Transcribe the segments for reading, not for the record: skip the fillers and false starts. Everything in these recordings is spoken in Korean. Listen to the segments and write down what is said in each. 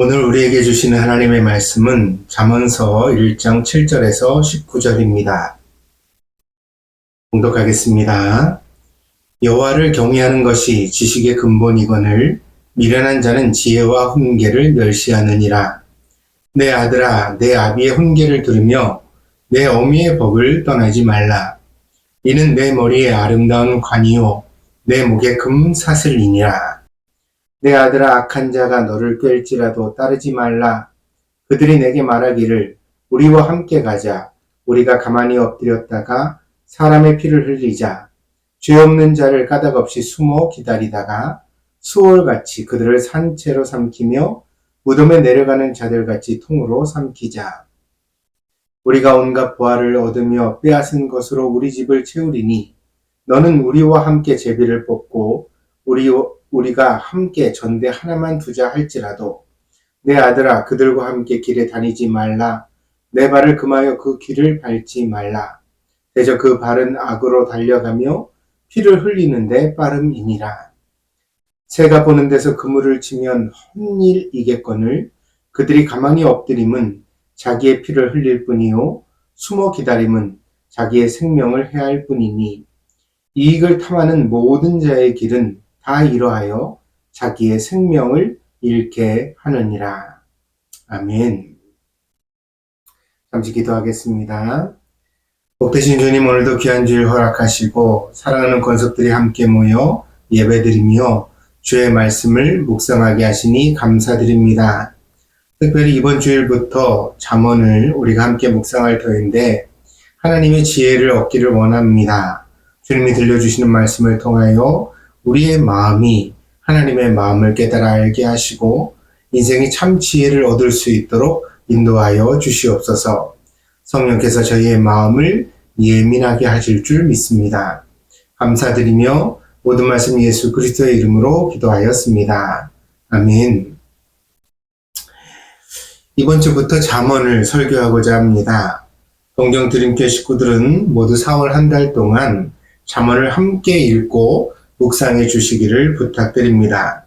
오늘 우리에게 주시는 하나님의 말씀은 잠언서 1장 7절에서 19절입니다. 봉독하겠습니다. 여호와를 경외하는 것이 지식의 근본이거늘 미련한 자는 지혜와 훈계를 멸시하느니라. 내 아들아, 내 아비의 훈계를 들으며 내 어미의 법을 떠나지 말라. 이는 내 머리에 아름다운 관이요 내 목에 금 사슬이니라. 내 아들아, 악한 자가 너를 꿰일지라도 따르지 말라. 그들이 내게 말하기를 우리와 함께 가자. 우리가 가만히 엎드렸다가 사람의 피를 흘리자. 죄 없는 자를 까닭없이 숨어 기다리다가 수월같이 그들을 산채로 삼키며 무덤에 내려가는 자들같이 통으로 삼키자. 우리가 온갖 보화를 얻으며 빼앗은 것으로 우리 집을 채우리니 너는 우리와 함께 제비를 뽑고 우리가 함께 전대 하나만 두자 할지라도 내 아들아, 그들과 함께 길에 다니지 말라. 내 발을 금하여 그 길을 밟지 말라. 대저 그 발은 악으로 달려가며 피를 흘리는데 빠름이니라. 새가 보는 데서 그물을 치면 헛일이겠거늘 그들이 가만히 엎드림은 자기의 피를 흘릴 뿐이요 숨어 기다림은 자기의 생명을 해할 뿐이니 이익을 탐하는 모든 자의 길은 다 이러하여 자기의 생명을 잃게 하느니라. 아멘. 잠시 기도하겠습니다. 복되신 주님, 오늘도 귀한 주일 허락하시고 사랑하는 권속들이 함께 모여 예배드리며 주의 말씀을 묵상하게 하시니 감사드립니다. 특별히 이번 주일부터 잠언을 우리가 함께 묵상할 터인데 하나님의 지혜를 얻기를 원합니다. 주님이 들려주시는 말씀을 통하여 우리의 마음이 하나님의 마음을 깨달아 알게 하시고 인생의 참 지혜를 얻을 수 있도록 인도하여 주시옵소서. 성령께서 저희의 마음을 예민하게 하실 줄 믿습니다. 감사드리며 모든 말씀 예수 그리스도의 이름으로 기도하였습니다. 아멘. 이번 주부터 잠언을 설교하고자 합니다. 동정 드림교회 식구들은 모두 4월 한 달 동안 잠언을 함께 읽고 묵상해 주시기를 부탁드립니다.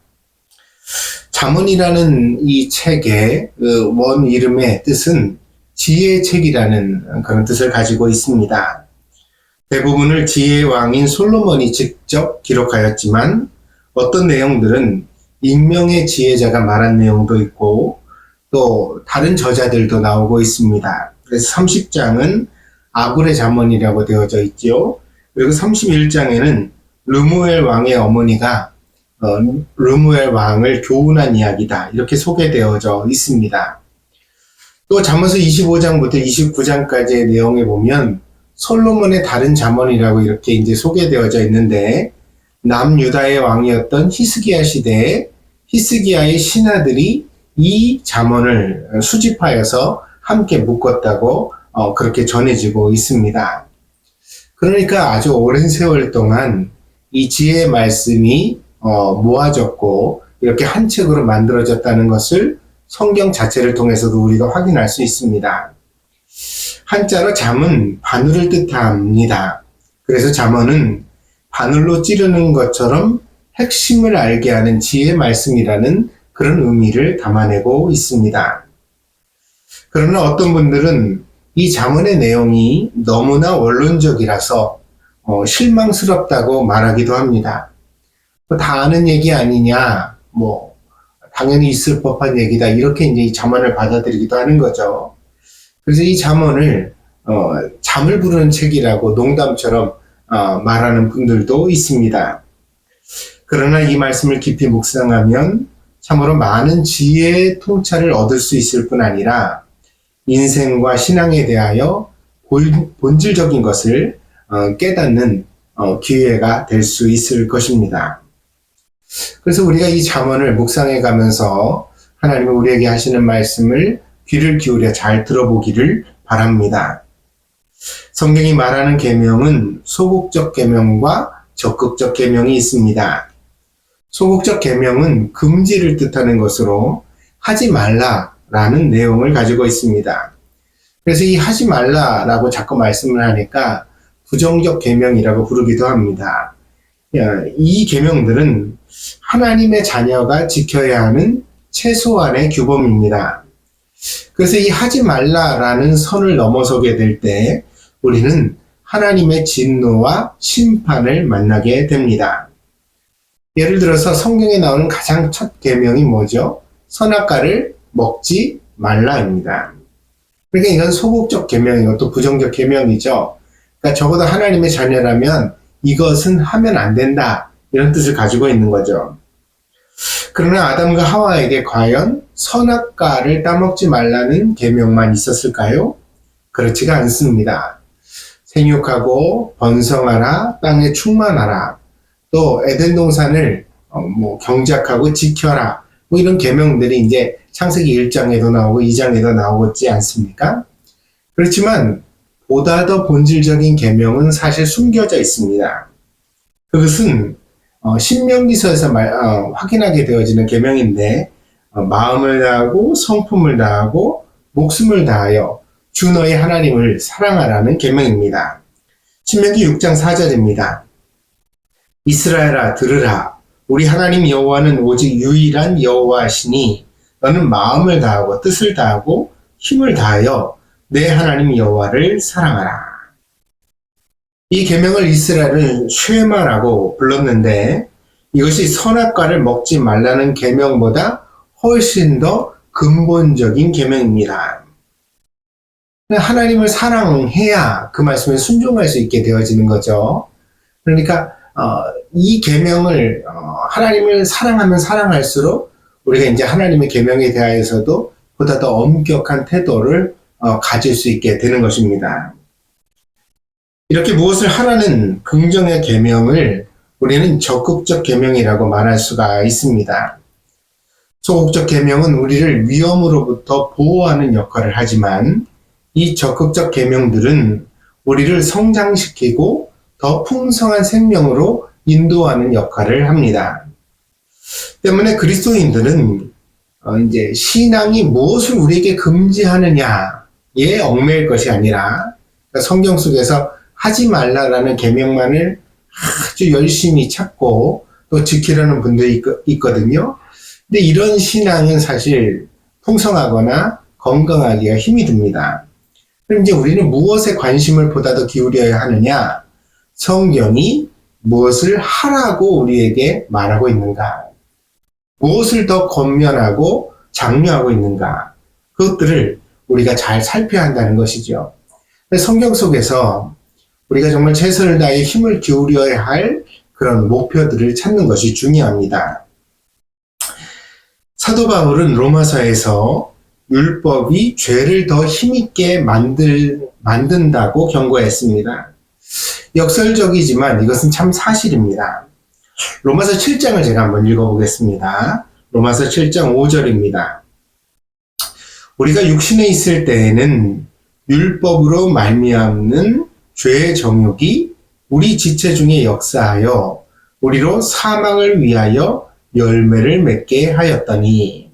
잠언이라는 이 책의 원 이름의 뜻은 지혜의 책이라는 그런 뜻을 가지고 있습니다. 대부분을 지혜의 왕인 솔로몬이 직접 기록하였지만 어떤 내용들은 익명의 지혜자가 말한 내용도 있고 또 다른 저자들도 나오고 있습니다. 그래서 30장은 아굴의 잠언이라고 되어져 있죠. 그리고 31장에는 르무엘 왕의 어머니가 르무엘 왕을 교훈한 이야기다 이렇게 소개되어져 있습니다. 또 잠언서 25장부터 29장까지의 내용에 보면 솔로몬의 다른 잠언이라고 이렇게 이제 소개되어져 있는데 남유다의 왕이었던 히스기야 시대에 히스기야의 신하들이 이 잠언을 수집하여서 함께 묶었다고 그렇게 전해지고 있습니다. 그러니까 아주 오랜 세월 동안 이 지혜의 말씀이 모아졌고 이렇게 한 책으로 만들어졌다는 것을 성경 자체를 통해서도 우리가 확인할 수 있습니다. 한자로 잠은 바늘을 뜻합니다. 그래서 잠언은 바늘로 찌르는 것처럼 핵심을 알게 하는 지혜의 말씀이라는 그런 의미를 담아내고 있습니다. 그러나 어떤 분들은 이 잠언의 내용이 너무나 원론적이라서 실망스럽다고 말하기도 합니다. 다 아는 얘기 아니냐, 당연히 있을 법한 얘기다, 이렇게 이제 이 잠언을 받아들이기도 하는 거죠. 그래서 이 잠언을 잠을 부르는 책이라고 농담처럼 말하는 분들도 있습니다. 그러나 이 말씀을 깊이 묵상하면 참으로 많은 지혜의 통찰을 얻을 수 있을 뿐 아니라 인생과 신앙에 대하여 본질적인 것을 깨닫는 기회가 될 수 있을 것입니다. 그래서 우리가 이 잠언을 묵상해 가면서 하나님이 우리에게 하시는 말씀을 귀를 기울여 잘 들어보기를 바랍니다. 성경이 말하는 계명은 소극적 계명과 적극적 계명이 있습니다. 소극적 계명은 금지를 뜻하는 것으로 하지 말라라는 내용을 가지고 있습니다. 그래서 이 하지 말라라고 자꾸 말씀을 하니까 부정적 계명이라고 부르기도 합니다. 이 계명들은 하나님의 자녀가 지켜야 하는 최소한의 규범입니다. 그래서 이 하지 말라라는 선을 넘어서게 될 때 우리는 하나님의 진노와 심판을 만나게 됩니다. 예를 들어서 성경에 나오는 가장 첫 계명이 뭐죠? 선악과를 먹지 말라입니다. 그러니까 이건 소극적 계명이고 또 부정적 계명이죠. 그러니까 적어도 하나님의 자녀라면 이것은 하면 안 된다, 이런 뜻을 가지고 있는 거죠. 그러나 아담과 하와에게 과연 선악과를 따먹지 말라는 계명만 있었을까요? 그렇지가 않습니다. 생육하고 번성하라, 땅에 충만하라, 또 에덴 동산을 경작하고 지켜라, 이런 계명들이 이제 창세기 1장에도 나오고 2장에도 나오지 않습니까? 그렇지만 보다 더 본질적인 계명은 사실 숨겨져 있습니다. 그것은 신명기서에서 확인하게 되어지는 계명인데, 마음을 다하고 성품을 다하고 목숨을 다하여 주 너의 하나님을 사랑하라는 계명입니다. 신명기 6장 4절입니다. 이스라엘아 들으라, 우리 하나님 여호와는 오직 유일한 여호와시니 너는 마음을 다하고 뜻을 다하고 힘을 다하여 내 하나님 여호와를 사랑하라. 이 계명을 이스라엘은 쉐마라고 불렀는데, 이것이 선악과를 먹지 말라는 계명보다 훨씬 더 근본적인 계명입니다. 하나님을 사랑해야 그 말씀에 순종할 수 있게 되어지는 거죠. 그러니까 이 계명을 하나님을 사랑하면 사랑할수록 우리가 이제 하나님의 계명에 대하여서도 보다 더 엄격한 태도를 가질 수 있게 되는 것입니다. 이렇게 무엇을 하라는 긍정의 계명을 우리는 적극적 계명이라고 말할 수가 있습니다. 소극적 계명은 우리를 위험으로부터 보호하는 역할을 하지만, 이 적극적 계명들은 우리를 성장시키고 더 풍성한 생명으로 인도하는 역할을 합니다. 때문에 그리스도인들은 이제 신앙이 무엇을 우리에게 금지하느냐에 얽매일 것이 아니라, 성경 속에서 하지 말라라는 계명만을 아주 열심히 찾고 또 지키려는 분들이 있거든요. 근데 이런 신앙은 사실 풍성하거나 건강하기가 힘이 듭니다. 그럼 이제 우리는 무엇에 관심을 보다 더 기울여야 하느냐? 성경이 무엇을 하라고 우리에게 말하고 있는가? 무엇을 더 권면하고 장려하고 있는가? 그것들을 우리가 잘 살펴야 한다는 것이죠. 성경 속에서 우리가 정말 최선을 다해 힘을 기울여야 할 그런 목표들을 찾는 것이 중요합니다. 사도 바울은 로마서에서 율법이 죄를 더 힘있게 만든다고 경고했습니다. 역설적이지만 이것은 참 사실입니다. 로마서 7장을 제가 한번 읽어보겠습니다. 로마서 7장 5절입니다. 우리가 육신에 있을 때에는 율법으로 말미암는 죄의 정욕이 우리 지체 중에 역사하여 우리로 사망을 위하여 열매를 맺게 하였더니,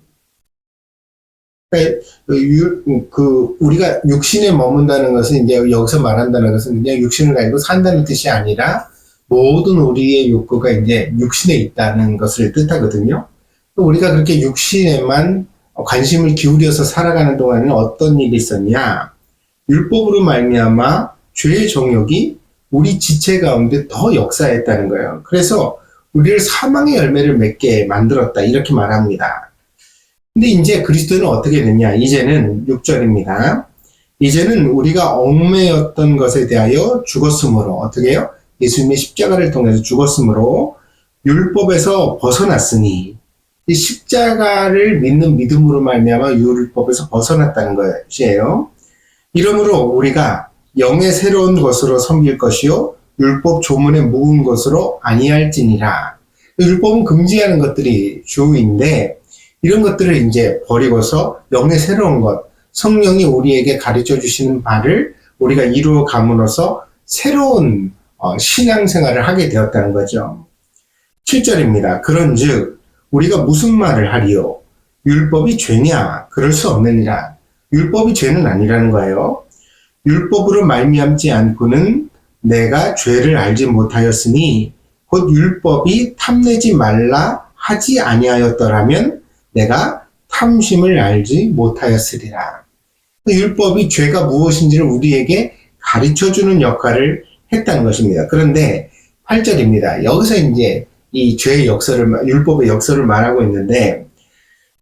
우리가 육신에 머문다는 것은 이제 여기서 말한다는 것은 그냥 육신을 가지고 산다는 뜻이 아니라 모든 우리의 욕구가 이제 육신에 있다는 것을 뜻하거든요. 우리가 그렇게 육신에만 관심을 기울여서 살아가는 동안에는 어떤 일이 있었냐? 율법으로 말미암아 죄의 정욕이 우리 지체 가운데 더 역사했다는 거예요. 그래서 우리를 사망의 열매를 맺게 만들었다, 이렇게 말합니다. 근데 이제 그리스도는 어떻게 됐냐? 이제는 6절입니다. 이제는 우리가 얽매였던 것에 대하여 죽었으므로, 어떻게 해요? 예수님의 십자가를 통해서 죽었으므로 율법에서 벗어났으니, 이 십자가를 믿는 믿음으로 말미암아 율법에서 벗어났다는 것이에요. 이러므로 우리가 영의 새로운 것으로 섬길 것이요 율법 조문에 묵은 것으로 아니할지니라. 율법은 금지하는 것들이 주인데, 이런 것들을 이제 버리고서 영의 새로운 것, 성령이 우리에게 가르쳐 주시는 바를 우리가 이루어 감으로써 새로운 신앙생활을 하게 되었다는 거죠. 7절입니다. 그런즉 우리가 무슨 말을 하리요? 율법이 죄냐? 그럴 수 없느니라. 율법이 죄는 아니라는 거예요. 율법으로 말미암지 않고는 내가 죄를 알지 못하였으니, 곧 율법이 탐내지 말라 하지 아니하였더라면 내가 탐심을 알지 못하였으리라. 율법이 죄가 무엇인지를 우리에게 가르쳐주는 역할을 했다는 것입니다. 그런데 8절입니다. 여기서 이제 이 죄의 역사를, 율법의 역사를 말하고 있는데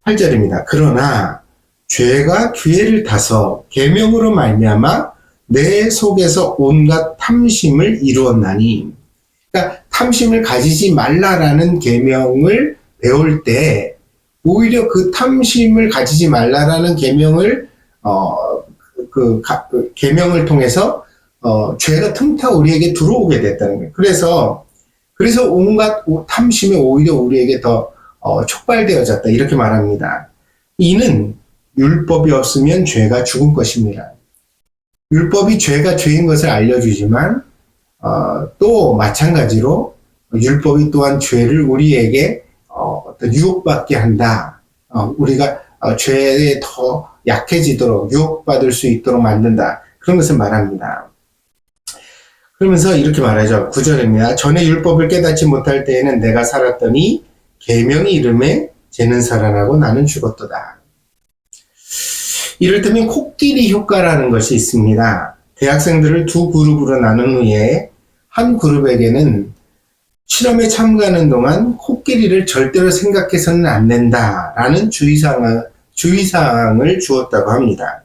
8절입니다. 그러나 죄가 기회를 타서 계명으로 말미암아 내 속에서 온갖 탐심을 이루었나니, 그러니까 탐심을 가지지 말라라는 계명을 배울 때 오히려 그 탐심을 가지지 말라라는 계명을 계명을 통해서 죄가 틈타 우리에게 들어오게 됐다는 거예요. 그래서 온갖 탐심이 오히려 우리에게 더 촉발되어졌다 이렇게 말합니다. 이는 율법이 없으면 죄가 죽은 것입니다. 율법이 죄가 죄인 것을 알려주지만 또 마찬가지로 율법이 또한 죄를 우리에게 어떤 유혹받게 한다. 우리가 죄에 더 약해지도록 유혹받을 수 있도록 만든다. 그런 것을 말합니다. 그러면서 이렇게 말하죠. 9절입니다. 전에 율법을 깨닫지 못할 때에는 내가 살았더니 계명이 이름에 쟤는 살아나고 나는 죽었도다. 이를테면 코끼리 효과라는 것이 있습니다. 대학생들을 두 그룹으로 나눈 후에 한 그룹에게는 실험에 참가하는 동안 코끼리를 절대로 생각해서는 안 된다라는 주의사항을 주었다고 합니다.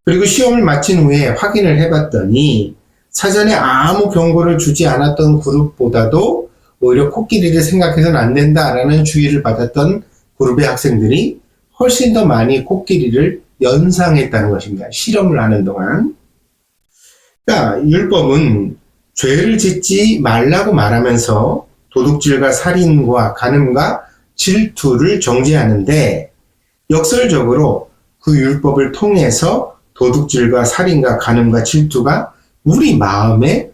그리고 시험을 마친 후에 확인을 해봤더니 사전에 아무 경고를 주지 않았던 그룹보다도 오히려 코끼리를 생각해서는 안 된다라는 주의를 받았던 그룹의 학생들이 훨씬 더 많이 코끼리를 연상했다는 것입니다. 실험을 하는 동안. 그러니까 율법은 죄를 짓지 말라고 말하면서 도둑질과 살인과 간음과 질투를 정죄하는데 역설적으로 그 율법을 통해서 도둑질과 살인과 간음과 질투가 우리 마음에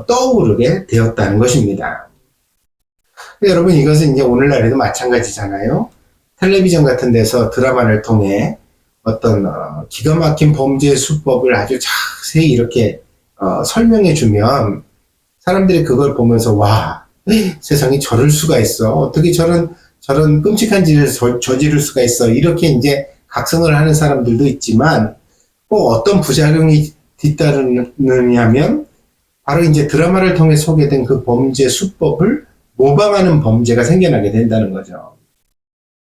떠오르게 되었다는 것입니다. 여러분, 이것은 이제 오늘날에도 마찬가지잖아요. 텔레비전 같은 데서 드라마를 통해 어떤 기가 막힌 범죄 수법을 아주 자세히 이렇게 설명해 주면 사람들이 그걸 보면서 와, 세상에 저럴 수가 있어. 어떻게 저런 끔찍한 짓을 저지를 수가 있어. 이렇게 이제 각성을 하는 사람들도 있지만 어떤 부작용이 뒤따르느냐면 바로 이제 드라마를 통해 소개된 그 범죄 수법을 모방하는 범죄가 생겨나게 된다는 거죠.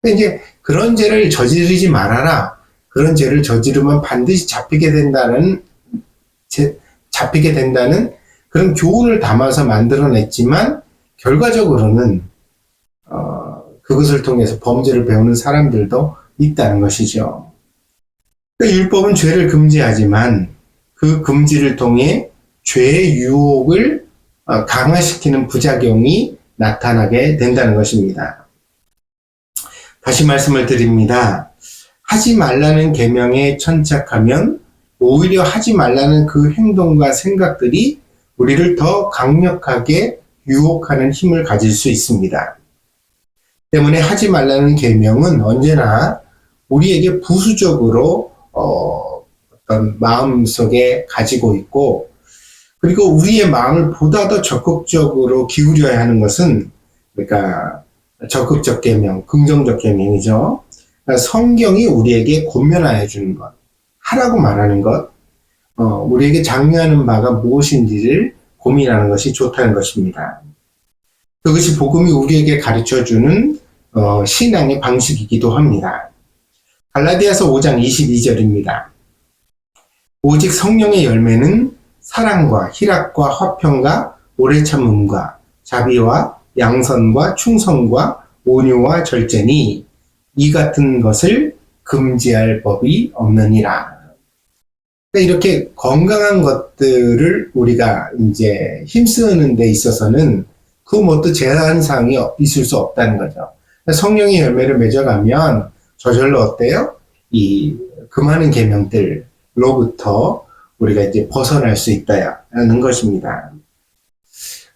이제 그런 죄를 저지르지 말아라. 그런 죄를 저지르면 반드시 잡히게 된다는 그런 교훈을 담아서 만들어냈지만 결과적으로는 그것을 통해서 범죄를 배우는 사람들도 있다는 것이죠. 그러니까 율법은 죄를 금지하지만 그 금지를 통해 죄의 유혹을 강화시키는 부작용이 나타나게 된다는 것입니다. 다시 말씀을 드립니다. 하지 말라는 계명에 천착하면 오히려 하지 말라는 그 행동과 생각들이 우리를 더 강력하게 유혹하는 힘을 가질 수 있습니다. 때문에 하지 말라는 계명은 언제나 우리에게 부수적으로 어떤 마음속에 가지고 있고, 그리고 우리의 마음을 보다 더 적극적으로 기울여야 하는 것은, 그러니까 적극적 계명, 긍정적 계명이죠. 그러니까 성경이 우리에게 권면하여 주는 것, 하라고 말하는 것, 우리에게 장려하는 바가 무엇인지를 고민하는 것이 좋다는 것입니다. 그것이 복음이 우리에게 가르쳐주는 신앙의 방식이기도 합니다. 갈라디아서 5장 22절입니다. 오직 성령의 열매는 사랑과 희락과 화평과 오래 참음과 자비와 양선과 충성과 온유와 절제니 이 같은 것을 금지할 법이 없느니라. 이렇게 건강한 것들을 우리가 이제 힘쓰는 데 있어서는 그 뭣도 제한사항이 있을 수 없다는 거죠. 성령의 열매를 맺어가면 저절로 어때요? 그 많은 계명들로부터 우리가 이제 벗어날 수 있다는 것입니다.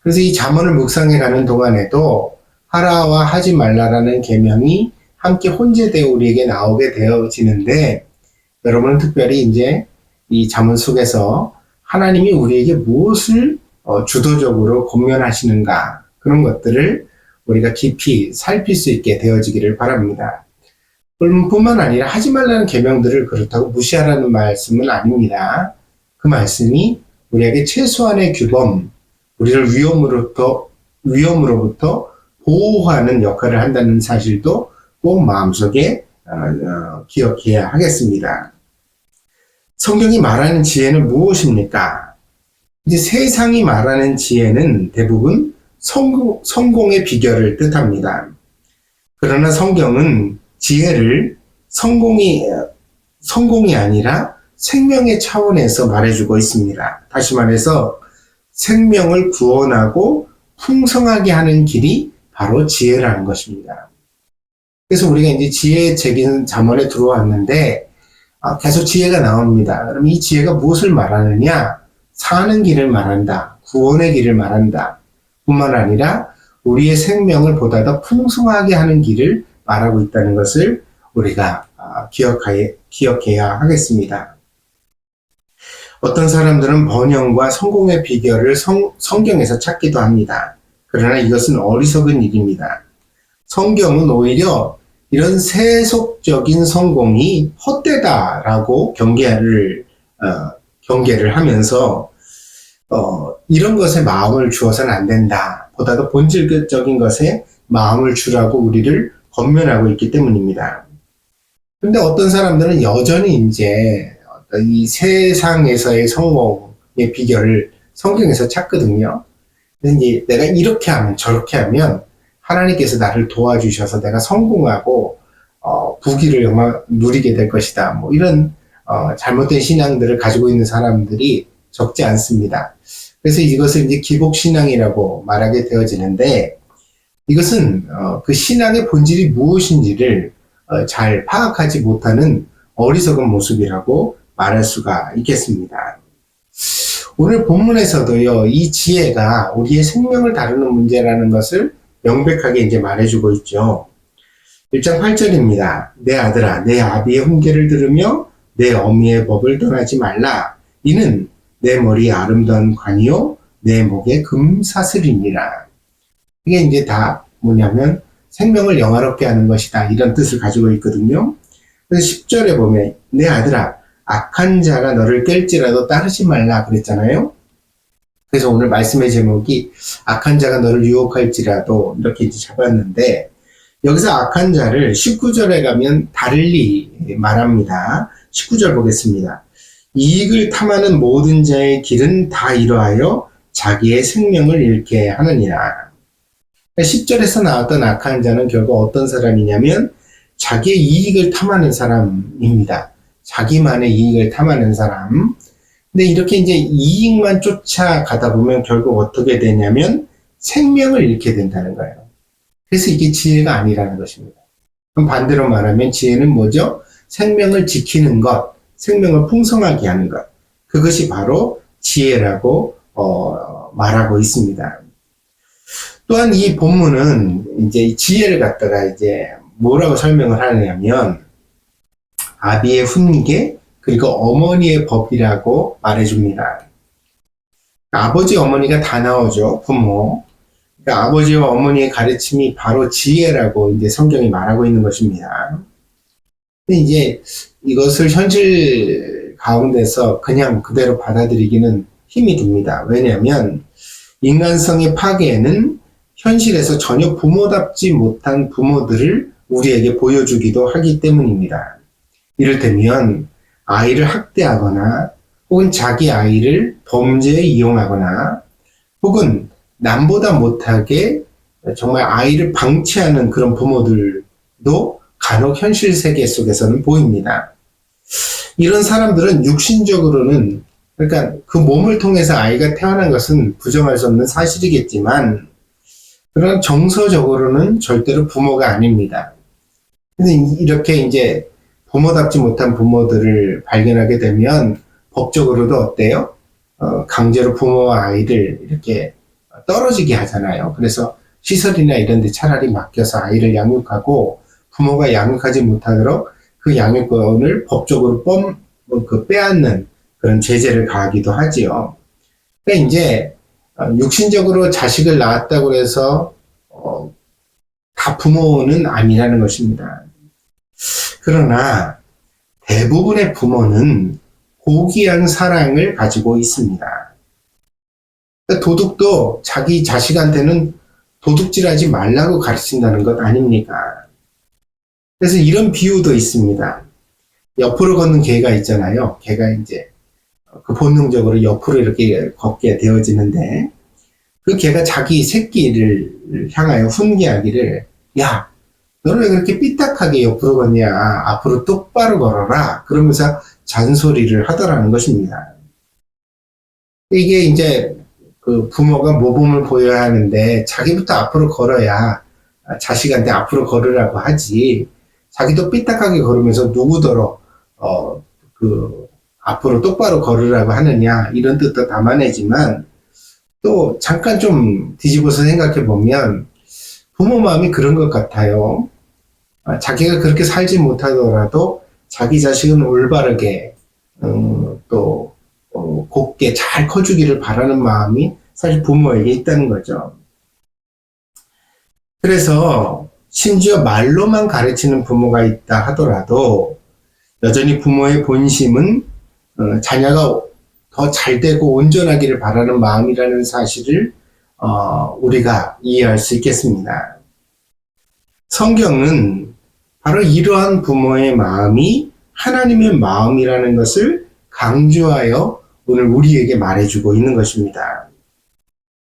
그래서 이 잠언을 묵상해 가는 동안에도 하라와 하지 말라라는 계명이 함께 혼재되어 우리에게 나오게 되어지는데, 여러분은 특별히 이제 이 잠언 속에서 하나님이 우리에게 무엇을 주도적으로 권면하시는가, 그런 것들을 우리가 깊이 살필 수 있게 되어지기를 바랍니다. 뿐만 아니라 하지 말라는 계명들을 그렇다고 무시하라는 말씀은 아닙니다. 그 말씀이 우리에게 최소한의 규범, 우리를 위험으로부터 보호하는 역할을 한다는 사실도 꼭 마음속에 기억해야 하겠습니다. 성경이 말하는 지혜는 무엇입니까? 이제 세상이 말하는 지혜는 대부분 성공의 비결을 뜻합니다. 그러나 성경은 지혜를 성공이 아니라 생명의 차원에서 말해주고 있습니다. 다시 말해서 생명을 구원하고 풍성하게 하는 길이 바로 지혜라는 것입니다. 그래서 우리가 이제 지혜의 책인 잠언에 들어왔는데 계속 지혜가 나옵니다. 그럼 이 지혜가 무엇을 말하느냐? 사는 길을 말한다. 구원의 길을 말한다. 뿐만 아니라 우리의 생명을 보다 더 풍성하게 하는 길을 말하고 있다는 것을 우리가 기억해야 하겠습니다. 어떤 사람들은 번영과 성공의 비결을 성경에서 찾기도 합니다. 그러나 이것은 어리석은 일입니다. 성경은 오히려 이런 세속적인 성공이 헛되다라고 경계를 하면서 이런 것에 마음을 주어서는 안 된다. 보다 더 본질적인 것에 마음을 주라고 우리를 권면하고 있기 때문입니다. 근데 어떤 사람들은 여전히 이제 이 세상에서의 성공의 비결을 성경에서 찾거든요. 근데 이제 내가 이렇게 하면 저렇게 하면 하나님께서 나를 도와주셔서 내가 성공하고 부귀를 누리게 될 것이다. 뭐 이런 잘못된 신앙들을 가지고 있는 사람들이 적지 않습니다. 그래서 이것을 이제 기복신앙이라고 말하게 되어지는데 이것은 그 신앙의 본질이 무엇인지를 잘 파악하지 못하는 어리석은 모습이라고 말할 수가 있겠습니다. 오늘 본문에서도요, 이 지혜가 우리의 생명을 다루는 문제라는 것을 명백하게 이제 말해주고 있죠. 1장 8절입니다. 내 아들아, 내 아비의 훈계를 들으며 내 어미의 법을 떠나지 말라. 이는 내 머리에 아름다운 관이요, 내 목에 금사슬이니라. 이게 이제 다 뭐냐면 생명을 영화롭게 하는 것이다. 이런 뜻을 가지고 있거든요. 그래서 10절에 보면 내 아들아, 악한 자가 너를 깰지라도 따르지 말라 그랬잖아요. 그래서 오늘 말씀의 제목이 악한 자가 너를 유혹할지라도 이렇게 이제 잡았는데 여기서 악한 자를 19절에 가면 달리 말합니다. 19절 보겠습니다. 이익을 탐하는 모든 자의 길은 다 이러하여 자기의 생명을 잃게 하느니라. 10절에서 나왔던 악한 자는 결국 어떤 사람이냐면 자기의 이익을 탐하는 사람입니다. 자기만의 이익을 탐하는 사람. 근데 이렇게 이제 이익만 쫓아가다 보면 결국 어떻게 되냐면 생명을 잃게 된다는 거예요. 그래서 이게 지혜가 아니라는 것입니다. 그럼 반대로 말하면 지혜는 뭐죠? 생명을 지키는 것, 생명을 풍성하게 하는 것. 그것이 바로 지혜라고 말하고 있습니다. 또한 이 본문은 이제 지혜를 갖다가 이제 뭐라고 설명을 하냐면 아비의 훈계 그리고 어머니의 법이라고 말해줍니다. 아버지 어머니가 다 나오죠. 부모. 그러니까 아버지와 어머니의 가르침이 바로 지혜라고 이제 성경이 말하고 있는 것입니다. 근데 이제 이것을 현실 가운데서 그냥 그대로 받아들이기는 힘이 듭니다. 왜냐하면 인간성의 파괴는 현실에서 전혀 부모답지 못한 부모들을 우리에게 보여주기도 하기 때문입니다. 이를테면 아이를 학대하거나 혹은 자기 아이를 범죄에 이용하거나 혹은 남보다 못하게 정말 아이를 방치하는 그런 부모들도 간혹 현실 세계 속에서는 보입니다. 이런 사람들은 육신적으로는 그러니까 그 몸을 통해서 아이가 태어난 것은 부정할 수 없는 사실이겠지만 그러나 정서적으로는 절대로 부모가 아닙니다. 근데 이렇게 이제 부모답지 못한 부모들을 발견하게 되면 법적으로도 어때요? 강제로 부모와 아이를 이렇게 떨어지게 하잖아요. 그래서 시설이나 이런 데 차라리 맡겨서 아이를 양육하고 부모가 양육하지 못하도록 그 양육권을 법적으로 빼앗는 그런 제재를 가하기도 하지요. 그러니까 이제 육신적으로 자식을 낳았다고 해서 다 부모는 아니라는 것입니다. 그러나 대부분의 부모는 고귀한 사랑을 가지고 있습니다. 도둑도 자기 자식한테는 도둑질하지 말라고 가르친다는 것 아닙니까? 그래서 이런 비유도 있습니다. 옆으로 걷는 개가 있잖아요. 개가 이제 그 본능적으로 옆으로 이렇게 걷게 되어지는데, 그 개가 자기 새끼를 향하여 훈계하기를, 야, 너는 왜 그렇게 삐딱하게 옆으로 걷냐? 앞으로 똑바로 걸어라. 그러면서 잔소리를 하더라는 것입니다. 이게 이제 그 부모가 모범을 보여야 하는데, 자기부터 앞으로 걸어야 자식한테 앞으로 걸으라고 하지, 자기도 삐딱하게 걸으면서 누구더러 앞으로 똑바로 걸으라고 하느냐, 이런 뜻도 담아내지만, 또 잠깐 좀 뒤집어서 생각해 보면 부모 마음이 그런 것 같아요. 자기가 그렇게 살지 못하더라도 자기 자식은 올바르게 곱게 잘 커주기를 바라는 마음이 사실 부모에게 있다는 거죠. 그래서 심지어 말로만 가르치는 부모가 있다 하더라도 여전히 부모의 본심은 자녀가 더 잘되고 온전하기를 바라는 마음이라는 사실을 우리가 이해할 수 있겠습니다. 성경은 바로 이러한 부모의 마음이 하나님의 마음이라는 것을 강조하여 오늘 우리에게 말해주고 있는 것입니다.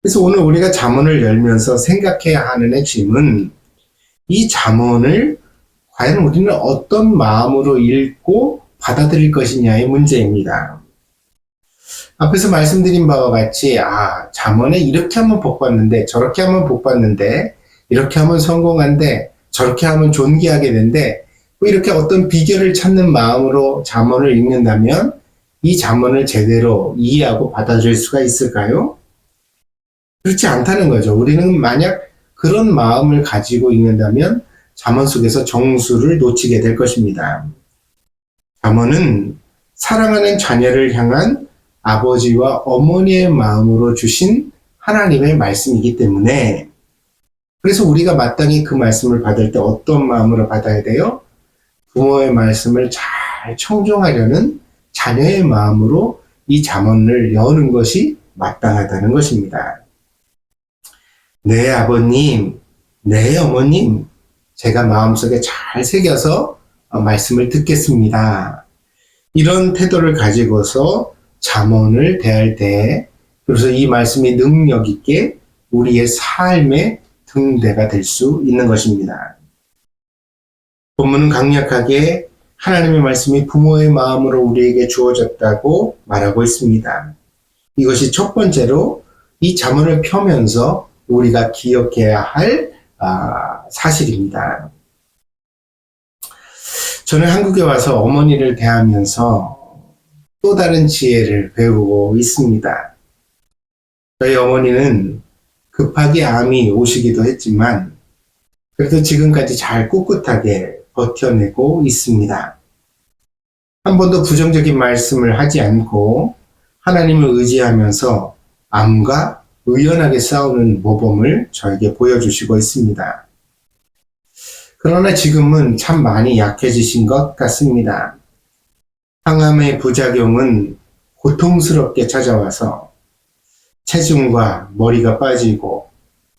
그래서 오늘 우리가 잠언을 열면서 생각해야 하는 핵심은 이 잠언을 과연 우리는 어떤 마음으로 읽고 받아들일 것이냐의 문제입니다. 앞에서 말씀드린 바와 같이 잠언에 이렇게 하면 복받는데, 저렇게 하면 복받는데, 이렇게 하면 성공한데, 저렇게 하면 존귀하게 된대, 이렇게 어떤 비결을 찾는 마음으로 잠언을 읽는다면 이 잠언을 제대로 이해하고 받아들일 수가 있을까요? 그렇지 않다는 거죠. 우리는 만약 그런 마음을 가지고 읽는다면 잠언 속에서 정수를 놓치게 될 것입니다. 잠언은 사랑하는 자녀를 향한 아버지와 어머니의 마음으로 주신 하나님의 말씀이기 때문에, 그래서 우리가 마땅히 그 말씀을 받을 때 어떤 마음으로 받아야 돼요? 부모의 말씀을 잘 청종하려는 자녀의 마음으로 이 잠언을 여는 것이 마땅하다는 것입니다. 네, 아버님, 네, 어머님, 제가 마음속에 잘 새겨서 말씀을 듣겠습니다. 이런 태도를 가지고서 잠언을 대할 때, 그래서 이 말씀이 능력 있게 우리의 삶의 등대가 될 수 있는 것입니다. 본문은 강력하게 하나님의 말씀이 부모의 마음으로 우리에게 주어졌다고 말하고 있습니다. 이것이 첫 번째로 이 잠언을 펴면서 우리가 기억해야 할 사실입니다. 저는 한국에 와서 어머니를 대하면서 또 다른 지혜를 배우고 있습니다. 저희 어머니는 급하게 암이 오시기도 했지만 그래도 지금까지 잘 꿋꿋하게 버텨내고 있습니다. 한 번도 부정적인 말씀을 하지 않고 하나님을 의지하면서 암과 의연하게 싸우는 모범을 저에게 보여주시고 있습니다. 그러나 지금은 참 많이 약해지신 것 같습니다. 항암의 부작용은 고통스럽게 찾아와서 체중과 머리가 빠지고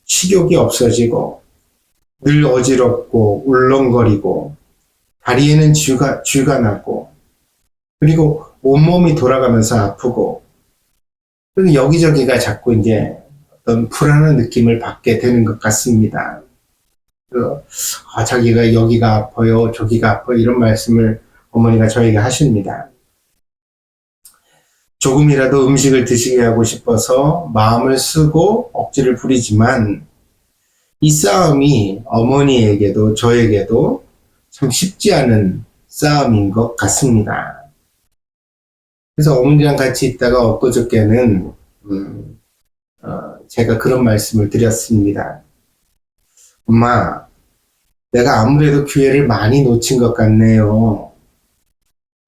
식욕이 없어지고 늘 어지럽고 울렁거리고 다리에는 쥐가 나고 그리고 온몸이 돌아가면서 아프고 그리고 여기저기가 자꾸 이제 어떤 불안한 느낌을 받게 되는 것 같습니다. 자기가 여기가 아파요, 저기가 아파요 이런 말씀을 어머니가 저에게 하십니다. 조금이라도 음식을 드시게 하고 싶어서 마음을 쓰고 억지를 부리지만 이 싸움이 어머니에게도 저에게도 참 쉽지 않은 싸움인 것 같습니다. 그래서 어머니랑 같이 있다가 엊그저께는 제가 그런 말씀을 드렸습니다. 엄마, 내가 아무래도 기회를 많이 놓친 것 같네요.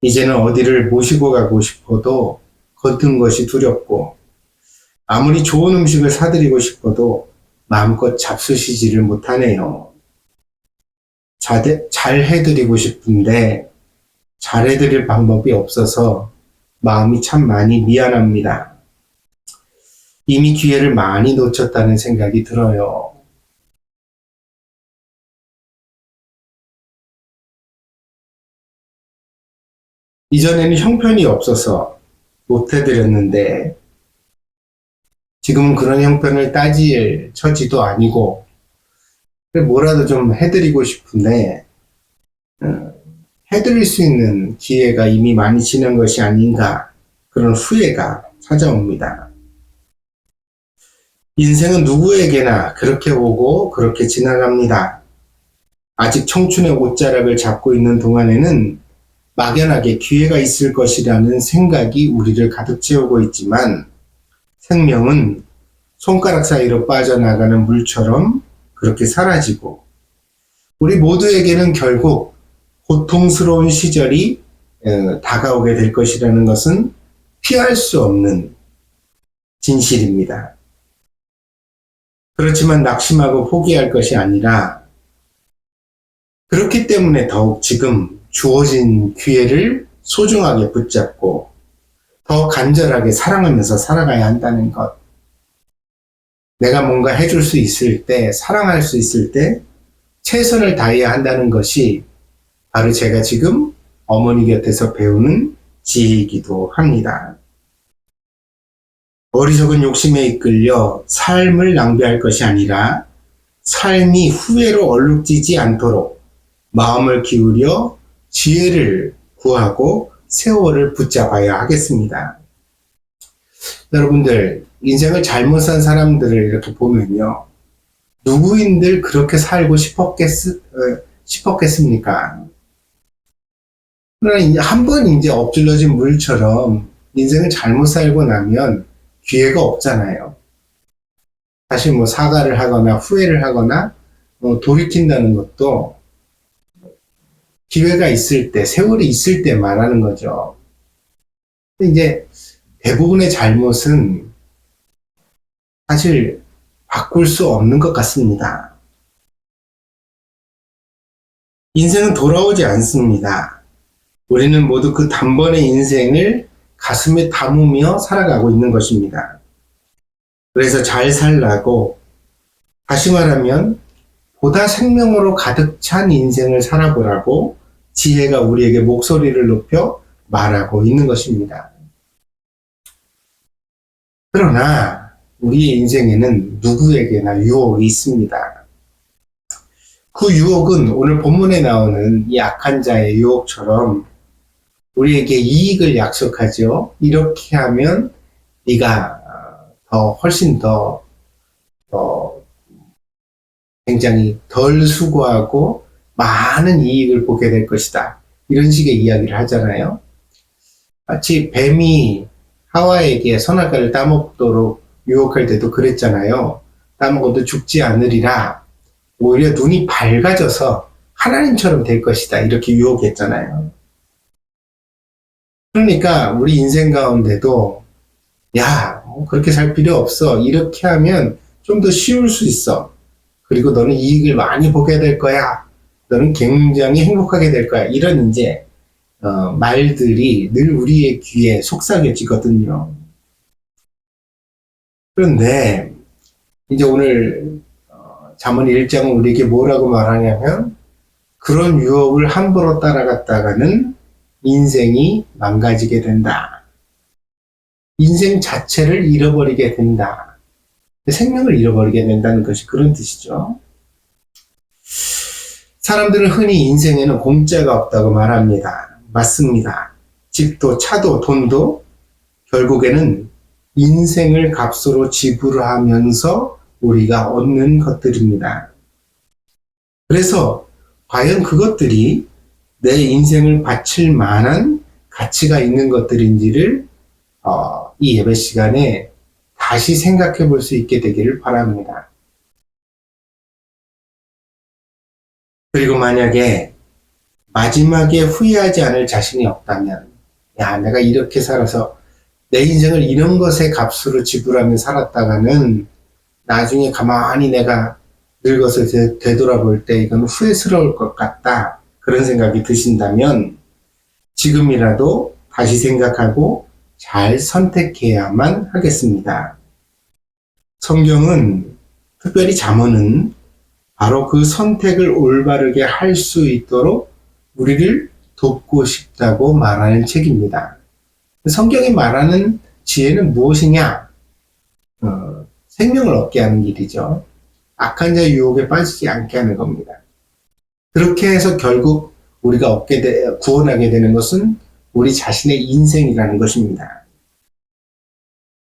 이제는 어디를 모시고 가고 싶어도 걷는 것이 두렵고 아무리 좋은 음식을 사드리고 싶어도 마음껏 잡수시지를 못하네요. 잘 해드리고 싶은데 잘 해드릴 방법이 없어서 마음이 참 많이 미안합니다. 이미 기회를 많이 놓쳤다는 생각이 들어요. 이전에는 형편이 없어서 못 해드렸는데 지금은 그런 형편을 따질 처지도 아니고 뭐라도 좀 해드리고 싶은데 해드릴 수 있는 기회가 이미 많이 지난 것이 아닌가 그런 후회가 찾아옵니다. 인생은 누구에게나 그렇게 오고 그렇게 지나갑니다. 아직 청춘의 옷자락을 잡고 있는 동안에는 막연하게 기회가 있을 것이라는 생각이 우리를 가득 채우고 있지만 생명은 손가락 사이로 빠져나가는 물처럼 그렇게 사라지고 우리 모두에게는 결국 고통스러운 시절이 다가오게 될 것이라는 것은 피할 수 없는 진실입니다. 그렇지만 낙심하고 포기할 것이 아니라 그렇기 때문에 더욱 지금 주어진 기회를 소중하게 붙잡고 더 간절하게 사랑하면서 살아가야 한다는 것. 내가 뭔가 해줄 수 있을 때, 사랑할 수 있을 때 최선을 다해야 한다는 것이 바로 제가 지금 어머니 곁에서 배우는 지혜이기도 합니다. 어리석은 욕심에 이끌려 삶을 낭비할 것이 아니라 삶이 후회로 얼룩지지 않도록 마음을 기울여 지혜를 구하고 세월을 붙잡아야 하겠습니다. 여러분들, 인생을 잘못 산 사람들을 이렇게 보면요. 누구인들 그렇게 살고 싶었겠습니까? 그러나 한 번 이제 엎질러진 물처럼 인생을 잘못 살고 나면 기회가 없잖아요. 다시 뭐 사과를 하거나 후회를 하거나 돌이킨다는 것도 기회가 있을 때, 세월이 있을 때 말하는 거죠. 근데 이제 대부분의 잘못은 사실 바꿀 수 없는 것 같습니다. 인생은 돌아오지 않습니다. 우리는 모두 그 단번의 인생을 가슴에 담으며 살아가고 있는 것입니다. 그래서 잘 살라고, 다시 말하면 보다 생명으로 가득 찬 인생을 살아보라고 지혜가 우리에게 목소리를 높여 말하고 있는 것입니다. 그러나 우리의 인생에는 누구에게나 유혹이 있습니다. 그 유혹은 오늘 본문에 나오는 이 악한 자의 유혹처럼 우리에게 이익을 약속하죠. 이렇게 하면 네가 훨씬 더 굉장히 덜 수고하고 많은 이익을 보게 될 것이다. 이런 식의 이야기를 하잖아요. 마치 뱀이 하와에게 선악과를 따먹도록 유혹할 때도 그랬잖아요. 따먹어도 죽지 않으리라. 오히려 눈이 밝아져서 하나님처럼 될 것이다. 이렇게 유혹했잖아요. 그러니까 우리 인생 가운데도 야, 그렇게 살 필요 없어. 이렇게 하면 좀 더 쉬울 수 있어. 그리고 너는 이익을 많이 보게 될 거야. 너는 굉장히 행복하게 될 거야. 이런 이제 말들이 늘 우리의 귀에 속삭여지거든요. 그런데 이제 오늘 잠언 1장은 우리에게 뭐라고 말하냐면 그런 유혹을 함부로 따라갔다가는 인생이 망가지게 된다. 인생 자체를 잃어버리게 된다. 생명을 잃어버리게 된다는 것이 그런 뜻이죠. 사람들은 흔히 인생에는 공짜가 없다고 말합니다. 맞습니다. 집도 차도 돈도 결국에는 인생을 값으로 지불하면서 우리가 얻는 것들입니다. 그래서 과연 그것들이 내 인생을 바칠 만한 가치가 있는 것들인지를 이 예배 시간에 다시 생각해 볼 수 있게 되기를 바랍니다. 그리고 만약에 마지막에 후회하지 않을 자신이 없다면 야, 내가 이렇게 살아서 내 인생을 이런 것에 값으로 지불하며 살았다가는 나중에 가만히 내가 늙어서 되돌아볼 때 이건 후회스러울 것 같다. 그런 생각이 드신다면 지금이라도 다시 생각하고 잘 선택해야만 하겠습니다. 성경은, 특별히 잠언은 바로 그 선택을 올바르게 할 수 있도록 우리를 돕고 싶다고 말하는 책입니다. 성경이 말하는 지혜는 무엇이냐? 생명을 얻게 하는 길이죠. 악한 자의 유혹에 빠지지 않게 하는 겁니다. 그렇게 해서 결국 우리가 구원하게 되는 것은 우리 자신의 인생이라는 것입니다.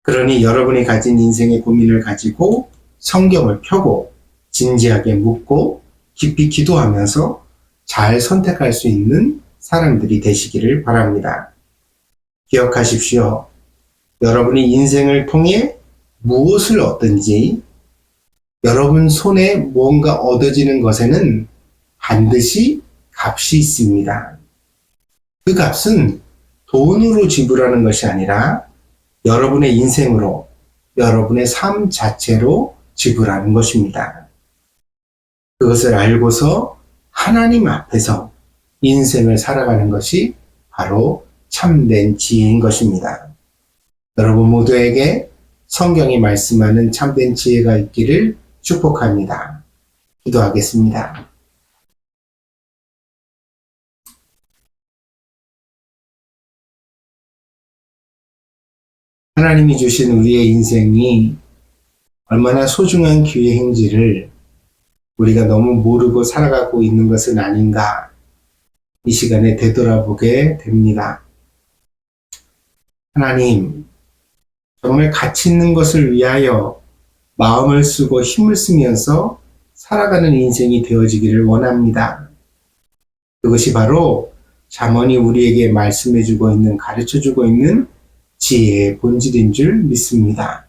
그러니 여러분이 가진 인생의 고민을 가지고 성경을 펴고 진지하게 묻고 깊이 기도하면서 잘 선택할 수 있는 사람들이 되시기를 바랍니다. 기억하십시오. 여러분이 인생을 통해 무엇을 얻든지 여러분 손에 무언가 얻어지는 것에는 반드시 값이 있습니다. 그 값은 돈으로 지불하는 것이 아니라 여러분의 인생으로, 여러분의 삶 자체로 지불하는 것입니다. 그것을 알고서 하나님 앞에서 인생을 살아가는 것이 바로 참된 지혜인 것입니다. 여러분 모두에게 성경이 말씀하는 참된 지혜가 있기를 축복합니다. 기도하겠습니다. 하나님이 주신 우리의 인생이 얼마나 소중한 기회인지를 우리가 너무 모르고 살아가고 있는 것은 아닌가, 이 시간에 되돌아보게 됩니다. 하나님, 정말 가치 있는 것을 위하여 마음을 쓰고 힘을 쓰면서 살아가는 인생이 되어지기를 원합니다. 그것이 바로 잠언이 우리에게 말씀해주고 있는, 가르쳐주고 있는 지혜의 본질인 줄 믿습니다.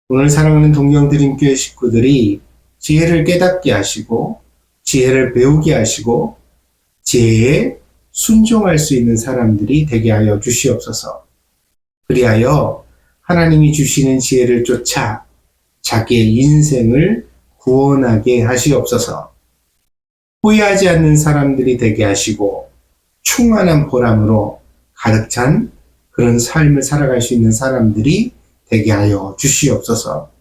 오늘 사랑하는 동경드림교회 식구들이 지혜를 깨닫게 하시고 지혜를 배우게 하시고 지혜에 순종할 수 있는 사람들이 되게 하여 주시옵소서. 그리하여 하나님이 주시는 지혜를 쫓아 자기의 인생을 구원하게 하시옵소서. 후회하지 않는 사람들이 되게 하시고 충만한 보람으로 가득 찬 그런 삶을 살아갈 수 있는 사람들이 되게 하여 주시옵소서.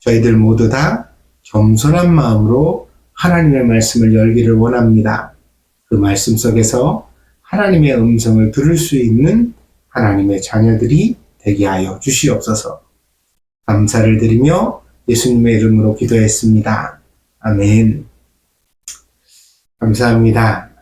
저희들 모두 다 겸손한 마음으로 하나님의 말씀을 열기를 원합니다. 그 말씀 속에서 하나님의 음성을 들을 수 있는 하나님의 자녀들이 되게 하여 주시옵소서. 감사를 드리며 예수님의 이름으로 기도했습니다. 아멘. 감사합니다.